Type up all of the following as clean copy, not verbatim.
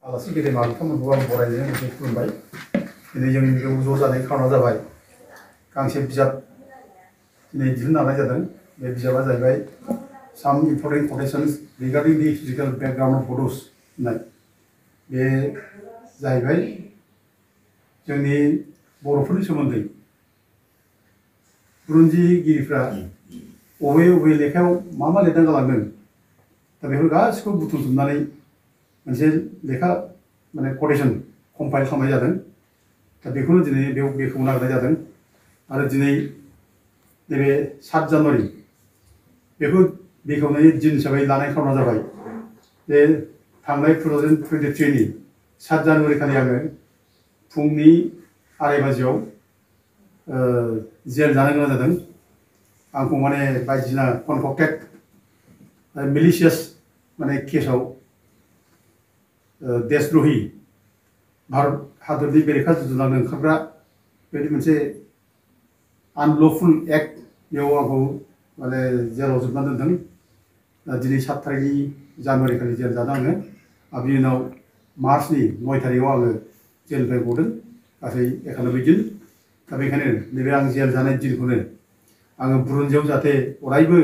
आलासि गेदेमा बिथांमोनखौ आं बरायनो मोनसे खुलुमबाय। दिनै जोंनि बेयाव ज' जानाय खार'ना जाबाय गांसे बिजाब दिनै दिहुननो लानाय जादों। बे बिजाबा जाहैबाय Some Important Quotations Regarding the Historical Background of Bodos होननाय। बे जाहैबाय जोंनि बर'फोरनि सोमोन्दै बुरन्जिगिरिफ्रा बबे लेखायाव मा लिरना गालांदों दा बेफोर गासिखौबो बुथुमजोबनानै मोनसे लेखा माने quotation कम्पाइल खालामनाय जादों। दा बेखौनो दिनै बेयाव बेखेवना होनाय जादों। आरो दिनै नैबे 7 जानुवारि बेखौ बेखेवनायनि दिन हिसाबै लानाय खार'ना जाबाय जे थांनाय 2023 नि 7 जानुवारि खालि आङो फुंनि 2:30 बाजियाव जेल जानो गोनां जादों। आंखौ माने बायदिसिना कनकक्टेड मिलिशियास माने केसाव देशद्रही भारत हादरनि बेरेखा जुजिनांनो ओंखारग्रा बेबायदि मोनसे आनलफुल एक्ट बेयाव आंखौ माने जेलाव जोबना दोनदों। दिनै 7 तारिखनि जानुवारि खालि जेल जादों आङो। आरो बिनि उनाव मार्चनि 9 तारिखआव आङो जेलनिफ्राय गदों गासै 91 दिन। दा बेखायनो नैबे आं जेल जानाय दिनखौनो आङो बुरन्जियाव जाहाथे अरायबो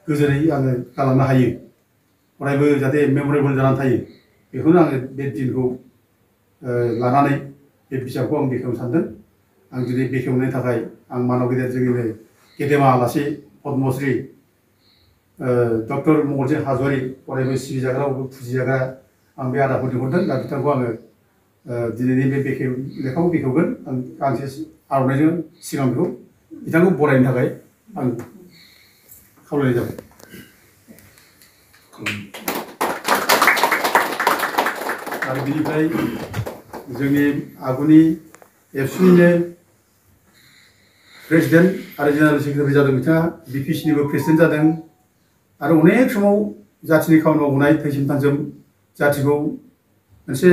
गोजोनै आङो गालांनो हायो, अरायबो जाहाथे मेमरेबल जानानै थायो, बेखौनो आङो बे दिनखौ लानानै बे बिजाबखौ आं बेखेवनो सानदों। आं दिनै बेखेवनायनि थाखाय आं मानव गेदेर जोंनिनो गेदेमा आलासि पद्मश्री डक्टर मंगलसिं हाज'वारि अरायबो सिबिजाग्रा फुजिजाग्रा आं बे आदाखौ लिंहरदों। दा बिथांखौ आङो दिनैनि बे लेखाखौ बेखेवगोन। आं गांसे आर'नाइजों सिगां बेखौ बिथांखौ बरायनो थाखाय आं खावलायनाय जाबाय। आरो बिनिफ्राय जोंनि आगुनि एबसुनिनो प्रेसिडेन्ट आरो जेनेरेल सेक्रेटारि जादों बिथाङा, बिपिसिनिबो प्रेसिडेन्ट जादों। आरो अनेक समाव जाथिनि खामानि मावबोनाय थैसोम थांसोम जाथिखौ मोनसे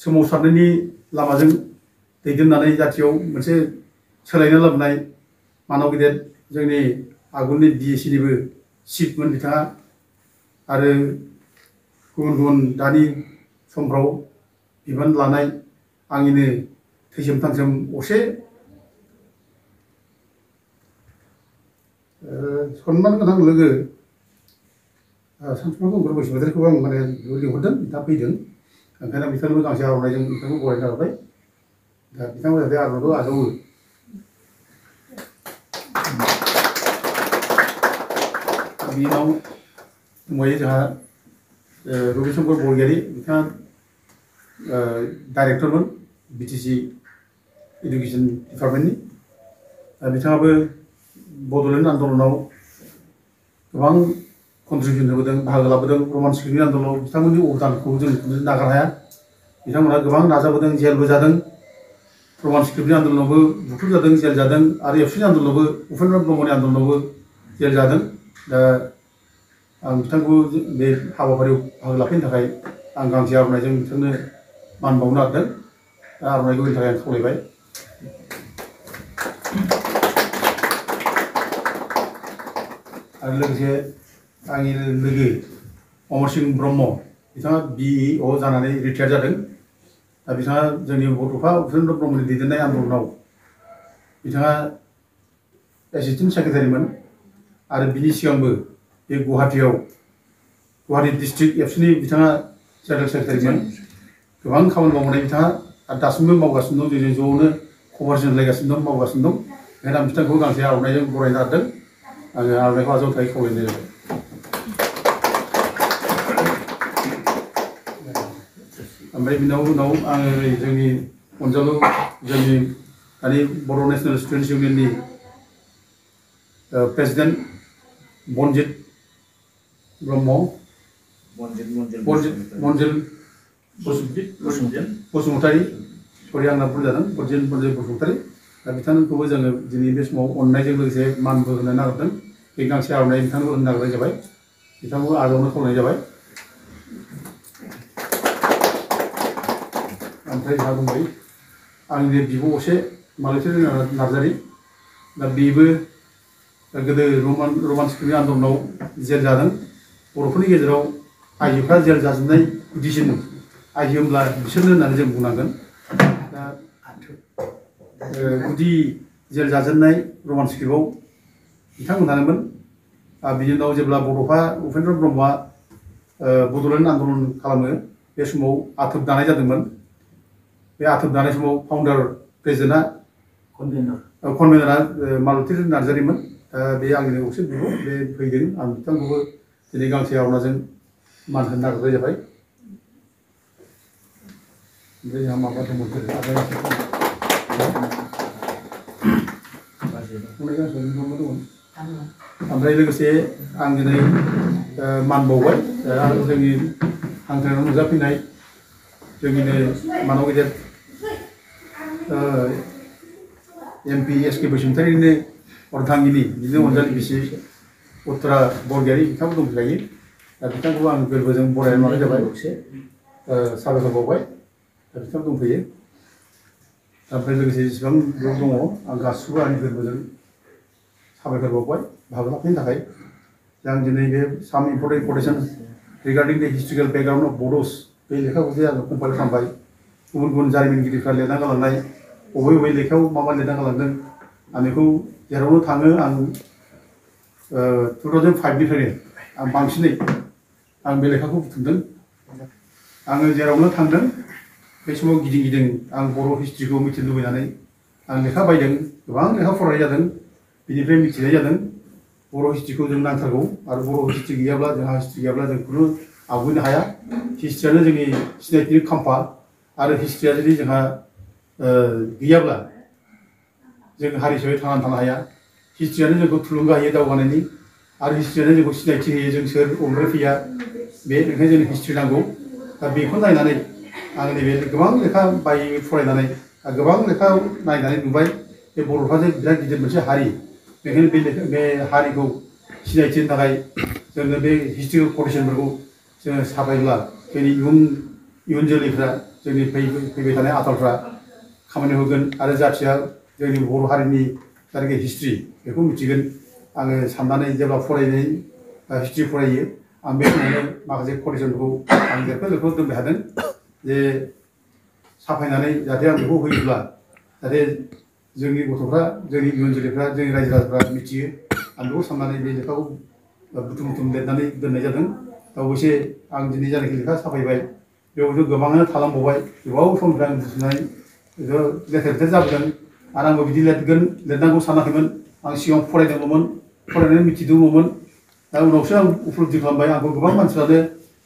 सोमावसारनायनि लामाजों दैदेननानै जाथियाव मोनसे सोलायनाय लाबोनाय मानव गेदेर जोंनि आगोलनि बिएसिनिबो चिफमोन बिथाङा। आरो गुबुन दानि समफ्राव बिबान लानाय आंनिनो थैसोम थांसोम असे सनमान गोनां लोगो सानसुमा गंगार बसुमतारीखौ आं माने लिंहरदों, बिथाङा फैदों। ओंखायनो बिथांनोबो गांसे आर'नाइजों बिथांखौ बरायना होबाय। दा बिथांमोना जाहाथे आर'नाइखौ आजावो। बिनि उनाव दंबायो जोंहा रबिशंकर बरगयारी, बिथाङा डाइरेक्टरमोन बिटिसि इडुकेसन डिपार्टमेन्टनि। बिथाङाबो बड'लेण्ड आन्दलनाव गोबां कन्ट्रिबिउसन होबोदों, बाहागो लाबोदों। रमान स्क्रिप्टनि आन्दलनाव बिथांमोननि अबदानखौ जों नागारनो हाया। बिथांमोनहा गोबां नाजाबोदों, जेलबो जादों। रमान स्क्रिप्टनि आन्दलनावबो बुख्रुब जादों, जेल जादों। आरो एबसुनि आन्दलनावबो उपेन्द्र ब्रह्मनि आन्दलनावबो जेल जादों। दा आं बिथांखौ बे हाबाफारियाव बाहागो लाफैनो थाखाय आं गांसे आर'नाइजों बिथांनो मान बावनो नागिरदों। दा आर'नाइखौ होनो थाखाय आं खावलायबाय। आरो लोगोसे आंनि लोगो अमरसिं ब्रह्म, बिथाङा बिइअ जानानै रिटायार जादों। दा बिथाङा जोंनि बड'फा उपेन्द्र ब्रह्मनि दैदेननाय आन्दलनाव बिथाङा एसिस्टेन्ट सेक्रेटारिमोन। आरो बिनि सिगांबो बे गुवाहाटि डिस्ट्रिक्ट एबसुनि बिथाङा जेनेरेल सेक्रेटारिमोन। गोबां खामानि मावबोनाय बिथाङा आरो दासिमबो मावगासिनो दं। जोंजों ज'नो कभारेसन लायगासिनो दं, मावगासिनो दं। ओंखायनो आं बिथांखौ गांसे आर'नाइजों बरायनो नागिरदों। आङो आर'नाइखौ आजावनो थाखाय खावलायनाय जाबाय। ओमफ्राय बिनि उनाव आङो जोंनि अनजालु जोंनि दानि बर' नेसनेल स्टुडेन्टस इउनियननि प्रेसिडेन्ट बनजित ब्रह्म, मनजिल बसुमतारी, सरि आंना भुल जादों, बनजित बसुमतारी। दा बिथांखौबो जोङो दिनै बे समाव अननायजों लोगोसे मानबो होनो नागिरदों। बे गांसे आर'नाइ बिथांखौ होनो नागिरनाय जाबाय। बिथांखौ आजावनो खावलायनाय जाबाय। ओमफ्राय जोंहा दंबाय आंनिनो बिब' असे मालति नार्जारी। दा बेबो गोदो रमान स्क्रिप्टनि आन्दलनाव जेल जादों। बर'फोरनि गेजेराव आइजोफ्रा जेल जाजोबनाय गुदिसिन आइजो होनब्ला बिसोरनो होननानै जों बुंनांगोन दा गुदि जेल जाजेननाय रमान स्क्रिप्टआव बिथांमोनानोमोन बिनि उनाव जेब्ला बड'फा उपेन्द्र ब्रह्मआ बड'लेण्ड आन्दलन खालामो बे समाव आथोब दानाय जादोंमोन बे आथोब दानाय समाव फाउन्डार प्रेसिडेन्टआ कनभेनारआ मालति नार्जारिमोन बे आंनिनो असे बिब' बे फैदों आं बिथांखौबो दिनै गांसे आवनाजों मान होनो नागिरनाय जाबाय ओमफ्राय जोंहा माबा दंमोन ओमफ्राय लोगोसे आं दिनै मान बावबाय जोंनि हांख्रायनायाव नुजाफैनाय जोंनिनो मानव गेदेर MP SK बसुमतारिनिनो अर्धांगिनि बिदिनो अनजालि बिसि उत्तरा बरगयारि बिथांबो दंफैखायो दा बिथांखौबो आं गोरबोजों बरायनानै लानाय जाबाय साबायखर बावबाय दा बिथां दंफैयो ओमफ्राय लोगोसे जेसेबां बेयाव दङ आं गासिबो आंनि गोरबोजों साबायखर बावबाय बाहागो लाफैनो थाखाय दा आं दिनै बे साम इम्पर्टेन्ट quotation रिगार्डिं द हिस्टोरिकेल बेकग्राउन्ड अफ बड'स बे लेखाखौ जे आङो कम्पाइल खालामबाय गुबुन गुबुन जारिमिनगिरिफ्रा लिरना गालांनाय बबे बबे लेखायाव मा मा लिरना गालांदों आं बेखौ जेरावनो थाङो आं 2005निफ्रायनो आं बांसिनै आं बे लेखाखौ बुथुमदों आङो जेरावनो थांदों बे समाव गिदिं गिदिं आं बर' हिस्ट्रिखौ मिथिनो लुबैनानै आं लेखा बायदों गोबां लेखा फरायनाय जादों बिनिफ्राय मिथिनाय जादों बर' हिस्ट्रिखौ जों नांथारगौ आरो बर' हिस्ट्रि गैयाब्ला जोंहा हिस्ट्रि गैयाब्ला जों खुनु आवगायनो हाया हिस्ट्रियानो जोंनि सिनायथिनि खाम्फा आरो हिस्ट्रिया जुदि जोंहा गैयाब्ला जों हारि हिसाबै थांनानै थानो हाया हिस्ट्रियानो जोंखौ थुलुंगा होयो दावगानायनि आरो हिस्ट्रियानो जोंखौ सिनायथि होयो जों सोर अबेनिफ्राय फैया बे ओंखायनो जोंनो हिस्ट्रि नांगौ दा बेखौ नायनानै आं नैबे गोबां लेखा बायै फरायनानै गोबां लेखा नायनानै नुबाय बे बर'फ्रा जे बिराद गिदिर मोनसे हारि बेखायनो बे हारिखौ सिनायथि होनो थाखाय जोङो बे हिस्ट्रिकेल quotationफोरखौ जोङो साफायब्ला जोंनि इयुन जोलैफ्रा जोंनि फैबाय थानाय आथालफ्रा खामानि होगोन आरो जाथिया जोंनि बर' हारिनि जायनाखि हिस्ट्रि बेखौ मिथिगोन आङो साननानै जेब्ला फरायनाय हिस्ट्रि फरायो आं बे समावनो माखासे quotationफोरखौ आं लेरखो दोनबाय थादों जे साफायनानै जाहाथे आं बेखौ होयोब्ला जाहाथे जोंनि गथ'फ्रा जोंनि इयुन जोलैफ्रा जोंनि रायजो राजाफ्रा मिथियो आं बेखौ साननानै बे लेखाखौ बुथुम लिरनानै दोननाय जादों दा अबयसे आं दिनै जायनाखि लेखा साफायबाय बेयावथ' गोबाङानो थालांबावबाय गोबाव समनिफ्राय आं बुथुमनानै लेथेर लेथेर जाबोदों आरो आंबो बिदि लिरनांगौ सानाखैमोन आं सिगाङाव फरायदोंल'मोन फरायनानै मिथिदोंल'मोन दा उनावसो आं उपलब्धि खालामबाय आंखौ गोबां मानसिफ्रानो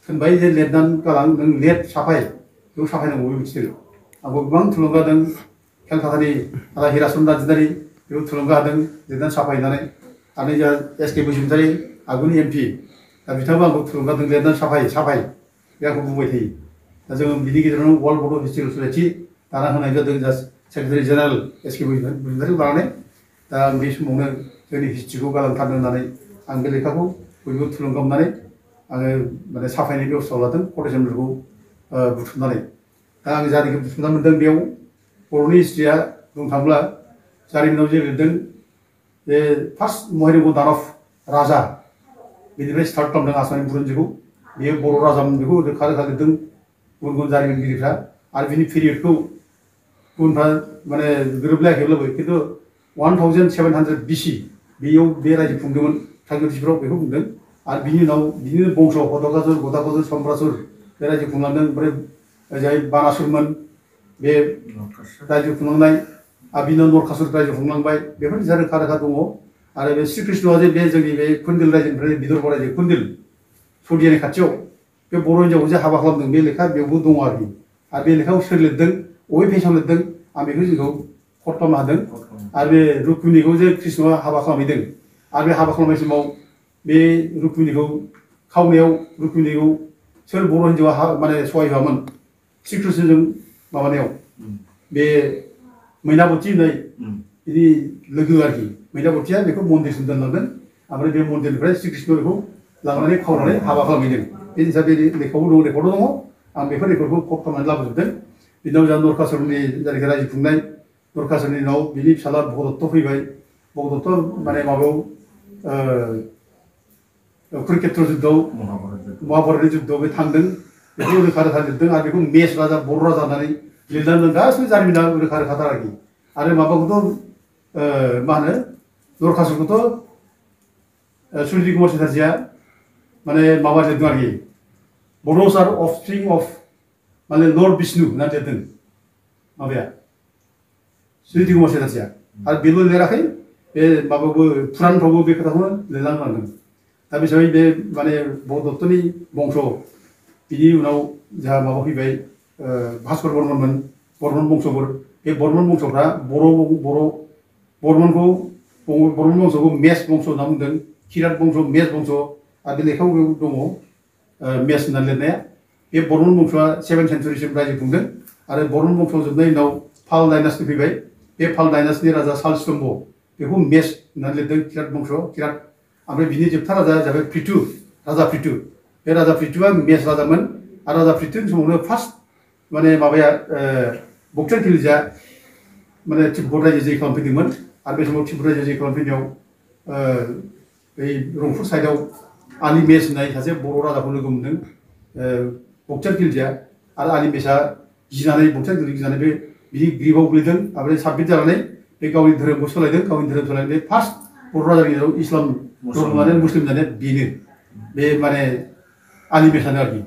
थोनबाय जे लिरनानै गालां नों लेट साफाय बेखौ साफायनांगौ बे मिथिदों आंखौ गोबां थुलुंगा होदों केलकातानि हिराचन्द्र नार्जारि बेखौ थुलुंगा होदों लिरनानै साफायनानै आरो जोंहा SK बसुमतारि आगुनि MP दा बिथाङाबो आंखौ थुलुंगा होदों लिरनानै साफाय बे आंखौ बुंबाय थायो दा जोङो बिनि गेजेरावनो वर्ल्ड बड' हिस्ट्रिकेल ससाइटि दाना होनाय जादों जास्ट सेक्रेटारि जेनेरेल SK बसुमतारिखौ लानानै दा आं बे समावनो जोंनि हिस्ट्रिखौ गालांथारनो होननानै आं बे लेखाखौ बयबो थुलुंगा मोननानै आङो माने साफायनाय बेबस्थायाव लादों quotationफोरखौ बुथुमनानै दा आं जायनाखि बुथुमना मोनदों बेयाव बर'नि हिस्ट्रिया बुंनो थाङोब्ला जारिमिनाव जे लिरदों जे फार्स्ट महिरंग दानब राजा बेनिफ्राय स्टार्ट खालामदों आसामनि बुरन्जिखौ बेयो बर' राजामोन बेखौ रोखा रोखा लिरदों गुबुन गुबुन जारिमिनगिरिफ्रा आरो बिनि पिरियडखौ गुबुनफ्रा माने गोरोबलायाखैब्लाबो खिन्थु 1700 BC बेयाव बे रायजो खुंदोंमोन प्रागज्योतिषफ्राव बेखौ बुंदों आरो बिनि उनाव बिदिनो बंश गदाकासुर सम्रासुर बे रायजो खुंलांदों ओमफ्राय जाय बानासुरमोन बे रायजो खुंलांनाय आरो बिनि उनाव नरकासुर रायजो खुंलांबाय बेफोर रोखा रोखा दङ आरो बे श्रीकृष्णआ जे बे जोंनि बे कुन्दिल रायजोनिफ्राय बिदर्भ रायजो कुन्दिल सदियानि खाथियाव बे बर' हिन्जावखौ जे हाबा खालामदों बे लेखा बेयावबो दङ आरोखि आरो बे लेखाखौ सोर लिरदों अबे पेजआव लिरदों आं बेखौ जोंखौ कट खालामनो हादों आरो बे रुक्मिनिखौ जे कृष्णआ हाबा खालामहैदों आरो बे हाबा खालामनाय समाव बे रुक्मिनिखौ खावनायाव रुक्मिनिखौ सोर बर' हिन्जावा माने सहाय होआमोन श्रीकृष्णजों माबानायाव बे मैनाबती होननाय बिदि लोगो आरोखि मैनाबतीया बेखौ मन्दिरसिम दोनलांदों ओमफ्राय बे मन्दिरनिफ्राय श्रीकृष्ण बेखौ लांनानै खावनानै हाबा खालामहैदों बे हिसाबै लेखायावबो दङ रेकर्डआव दङ आं बेफोर रेकर्डखौ कट खालामनानै लाबोजोबदों बिनि उनाव जोंहा नरकासुरनि जायनाखि रायजो खुंनाय नरकासुरनि उनाव बिनि फिसाला भगदत्त फैबाय भगदत्त माने माबायाव कुरुक्षेत्र जुद्धआव महाभारतनि जुद्धआव बे थांदों बेखौ रोखा रोखा लिरदों आरो बेखौ मेस राजा बर' राजा होननानै लिरनानै गासिबो जारिमिना रोखा रोखाथार आरोखि आरो माबाखौथ' मा होनो नरकासुरखौथ' सुनिधि कुमार चेटार्जीआ माने माबा लिरदों आरोखि बर'स आर अफस्प्रिं अफ माने लर्ड विष्णु होननानै लिरदों माबाया सुनिधि कुमार चेटार्जीआ आरो बेल' लिराखै बे माबाबो पुरानफ्रावबो बे खोथाखौनो लिरनानै लांदों दा बे हिसाबै बे माने भगदत्तनि बंश बिनि उनाव जोंहा माबा फैबाय भास्कर बर्मनमोन बर्मन बंशफोर बे बर्मन बंशफ्रा बर्मन बंशखौ मेस बंश होनना बुंदों किरात बंश मेस बंश आरो बे लेखायाव दङ मेस होनना लिरनाया बे बर्मन बंशआ 7th सेन्चुरिसिम रायजो खुंदों आरो बर्मन बंश जोबनायनि उनाव पाल डाइनास्टि फैबाय बे पाल डाइनास्टिनि राजा शालस्तम्भ बेखौ मेस होननानै लिरदों किरात बंश किरात ओमफ्राय बिनि जोबथा राजा जाबाय पृथु राजा पृथु बे राजा पृथुआ मेस राजामोन आरो राजा पृथुनि समावनो फार्स्ट माने माबाया बक्सार खिलजिया माने तिब्बत रायजो जै खालामफैदोंमोन आरो बे समाव तिब्बत रायजो जै खालामफैनायाव बै रंपुर साइडआव आली मेस होननाय सासे बर' राजाखौ लोगो मोनदों बक्सार खिलजिया आरो आली मेसआ गिनानै बक्सार खिलजिया गिनानै बे बिनि ग्रिपआव गोलैदों ओमफ्राय साबमिट जानानै बे गावनि धोरोमखौ सोलायदों गावनि धोरोम सोलायनानै बे फार्स्ट बर' राजानि गेजेराव इस्लाम धर्म लानानै मुस्लिम जानाया बेनो बे माने आली मेसआनो आरोखि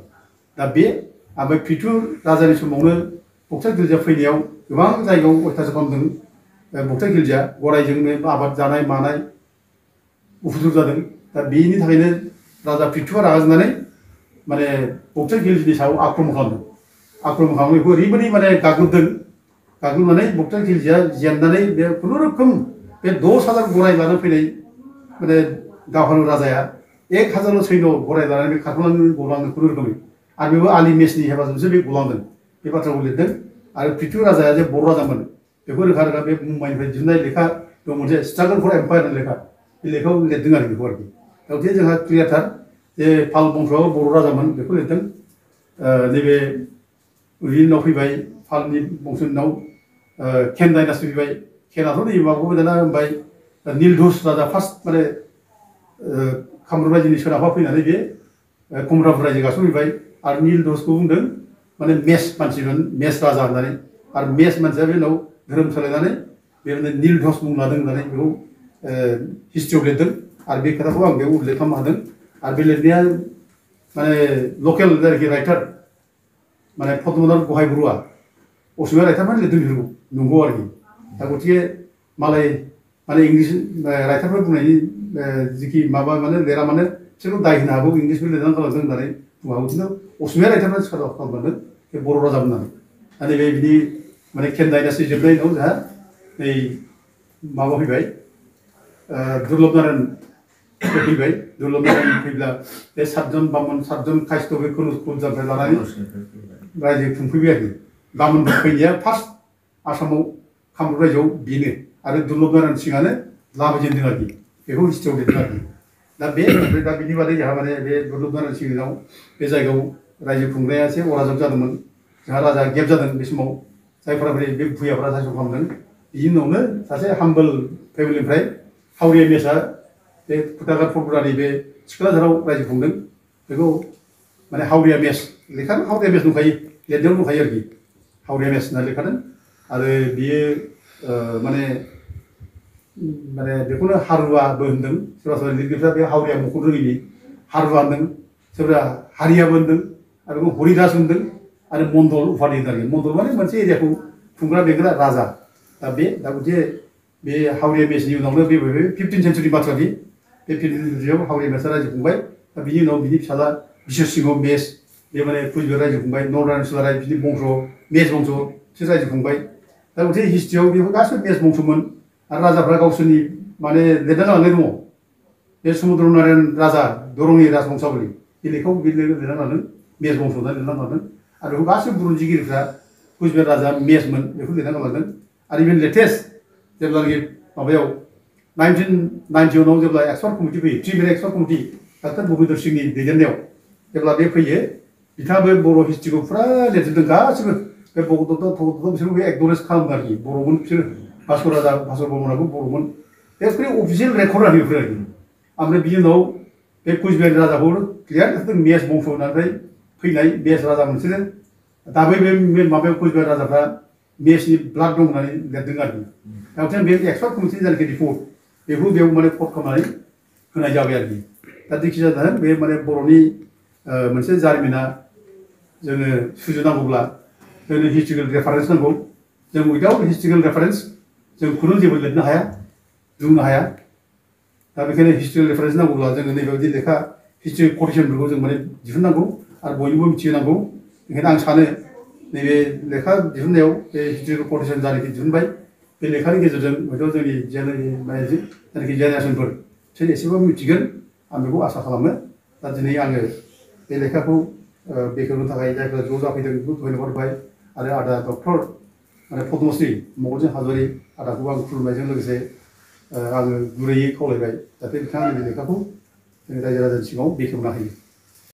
दा बे ओमफ्राय पृथु राजानि समावनो बक्सार खिलजिया फैनायाव गोबां जायगायाव अयथासार खालामदों बक्सार खिलजिया गरायजोंनो आबाद जानाय मानाय उफुद्रुग जादों दा बेनि थाखायनो राजा पृथुआ रागा जोंनानै माने बक्सार खिलजिनि सायाव आक्रमण खालामदों आक्रमण खालामनानै बेखौ ओरैबायदि माने गाग्लोबनानै बक्सार खिलजिया जेननानै बे खुनुरुखुम बे 10,000 गराय लानानै फैनाय माने दावहारु राजाया 1,000 सैन्य गराय लानानै बे खारखोलांनो गलांदों खुनुरुखुमै आरो बेबो आली मेसनि हेफाजाबजोंसो बे गलांदों बे बाथ्राखौ लिरदों आरो पृथु राजाया जे बर' राजामोन बेखौ रोखा रोखा बे मुम्बाइनिफ्राय दिहुननाय लेखा दं मोनसे स्ट्रागल फर एम्पायार होननाय लेखा बे लेखायाव लिरदों आरो बेखौ आरोखि दा गथिखे जोंहा क्लियारथार जे पाल बंशआव बर' राजामोन बेखौ लिरदों नैबे बिनि उनाव फैबाय पालनि बंशनि उनाव केन डाइनास्टि फैबाय केनाथ' नै माबाखौबो दाना होनबाय नीलध्वज राजा फार्स्ट माने कामरुप रायजोनि सोनाबहा फैनानै बे कमरापुर रायजो गायसनफैबाय आरो नीलध्वजखौ बुंदों माने मेस मानसिमोन मेस राजा होननानै आरो मेस मानसिया बे उनाव धोरोम सोलायनानै बेबायदिनो नीलध्वज मुं लादों होननानै बेखौ हिस्ट्रियाव लिरदों आरो बे खोथाखौ आं बेयाव उल्लेख खालामनो हादों आरो बे लिरनाया माने लकेल जायखि राइटार माने पद्मनाथ गहाय बरुवा असमिया राइटारफोरा लिरदों बेफोरखौ नंगौ आरोखि दा गथिखे मालाय माने इंलिस राइटारफोर बुंनायनि जिखि माबा माने लिरा माने बिसोरखौ दाय होनो हागौ इंलिसबो लिरनानै गालांदों होननानै बुंनो हागौ खिन्थु असमिया राइटारफोरा सिखार खालामदों बे बर' राजामोन होननानै दा नैबे बिनि माने केन डाइनास्टि जोबनायनि उनाव जोंहा नै माबा फैबाय दुर्लभ नारायण फैबाय दुर्लभ नारायण फैब्ला बे 7 बामन 7 कायस्थ बे खुलजानिफ्राय लानानै रायजो खुंफैबाय आरोखि बामनफोर फैनाया फार्स्ट आसामाव कामरुप रायजोआव बेनो आरो दुर्लभ नारायण सिंहआनो लाबोजेनदों आरोखि बेखौ हिस्ट्रियाव लिरदों आरोखि दा बे दा बिनि बादै जोंहा माने बे दुर्लभ नारायण सिंहनाव बे जायगायाव रायजो खुंनाया एसे अराजक जादोंमोन जोंहा राजा गेब जादों बे समाव जायफोरा बे भुयाफोरा सासन खालामदों बिनि उनावनो सासे हाम्बल फेमिलिनिफ्राय हावरिया मेसआ बे खुथागार परगनानि बे सिखोलाझाराव रायजो खुंदों बेखौ माने हावरिया मेस लेखादों हावरिया मेस दंखायो लिरनायाव दंखायो आरोखि हावरिया मेस होनना लिरखादों आरो बियो माने बेखौनो हारुवाबो होनदों सोरबा सोरबा लिरगिरिफ्रा बे हावरिया मुंखौ रोङिनि हारुवा होनदों सोरबा हारियाबो होनदों आरो बेखौ हरिदास होनदों आरो मण्डल उपाधि होनदों आरोखि मण्डल माने मोनसे एरियाखौ खुंग्रा बेंग्रा राजा दा गथिखे बे हावरिया मेसनि उनावनो बे 15th सेन्चुरि बाथ्रानि बे 15th सेन्चुरियाव हावरिया मेसआ रायजो खुंबाय दा बिनि उनाव बिनि फिसाला बिशर सिंह मेस बे माने कुचबिहार रायजो खुंबाय नरनारायण सुलाराय बिनि बंश मेस बंश बिसोर रायजो खुंबाय दा गथिखे हिस्ट्रियाव बेफोर गासिबो मेस बंशमोन आरो राजाफ्रा गावसोरनि माने लिरना गालांनाय दङ बे समुद्र नारायण राजा दरंनि राजबंशावली बे लेखायाव बे लिरना लादों मेस बंश होननानै लिरना लादों आरो बेखौ गासिबो बुरन्जिगिरिफ्रा कुचबिहार राजा मेसमोन बेखौ लिरना गालांदों आरो इभेन लेटेस्ट जेब्लानाखि माबायाव 1991 जेब्ला एक्सपार्ट कमिटि फैयो 3 मेन एक्सपार्ट कमिटि डाक्टर भुपेन्द्र सिंहनि दैदेननायाव जेब्ला बे फैयो बिथाङाबो बर' हिस्ट्रिखौ फुरा लिरजोबदों गासिबो बे भगदत्त बिसोरखौ बे एक्न'लेज खालामदों आरोखि बर'मोन बिसोर भास्कर बर्मनाबो बर'मोन बे अफिसियेल रेकर्ड आरोखि बेफोर आरोखि ओमफ्राय बिनि उनाव बे कुचबिहार राजाखौ क्लियार मेस बंस'निफ्राय फैनाय मेस राजा मोनसोरो दाबो बे माबायाव कुचबिहार राजाफ्रा मेसनि ब्लाड दं होननानै लिरदों आरोखि दा ओंखायनो बे एक्सपार्ट कमिटिनि जायनाखि रिपर्ट बेखौ बेयाव माने कट खालामनानै होनाय जाबाय आरोखि दा जेखि जाया बे माने बर'नि मोनसे जारिमिना जोङो सुजुनांगौब्ला जोंनो हिस्ट्रिकेल रेफारेन्स नांगौ जों उइदाउट हिस्ट्रिकेल रेफारेन्स जों खुनु जेबो लिरनो हाया बुंनो हाया दा बेखायनो हिस्ट्रिकेल रेफारेन्स नांगौब्ला जोङो नैबेबायदि लेखा हिस्ट्रि कटेसनफोरखौ जों माने दिहुननांगौ आरो बयनोबो मिथिहोनांगौ बेखायनो आं सानो नैबे लेखा दिहुननायाव बे हिस्ट्रिकेल कटेसन जानाखि दिहुनबाय बे लेखानि गेजेरजों हयथ' जोंनि जायनाखि जेनेरेसनफोर बिसोर एसेबाबो मिथिगोन आं बेखौ आसा खालामो दा दिनै आङो बे लेखाखौ बेखेवनो थाखाय जायफोरा ज' जाफैदों बेखौ धन्यबाद होबाय आरो आदा डक्टर माने पद्मश्री मंगलसिं हाज'वारि आदाखौ आं खुलुमनायजों लोगोसे आङो गुरैयै खावलायबाय जाहाथे बिथाङा नैबे लेखाखौ जोंनि रायजो राजानि सिगाङाव बेखेवनो हायो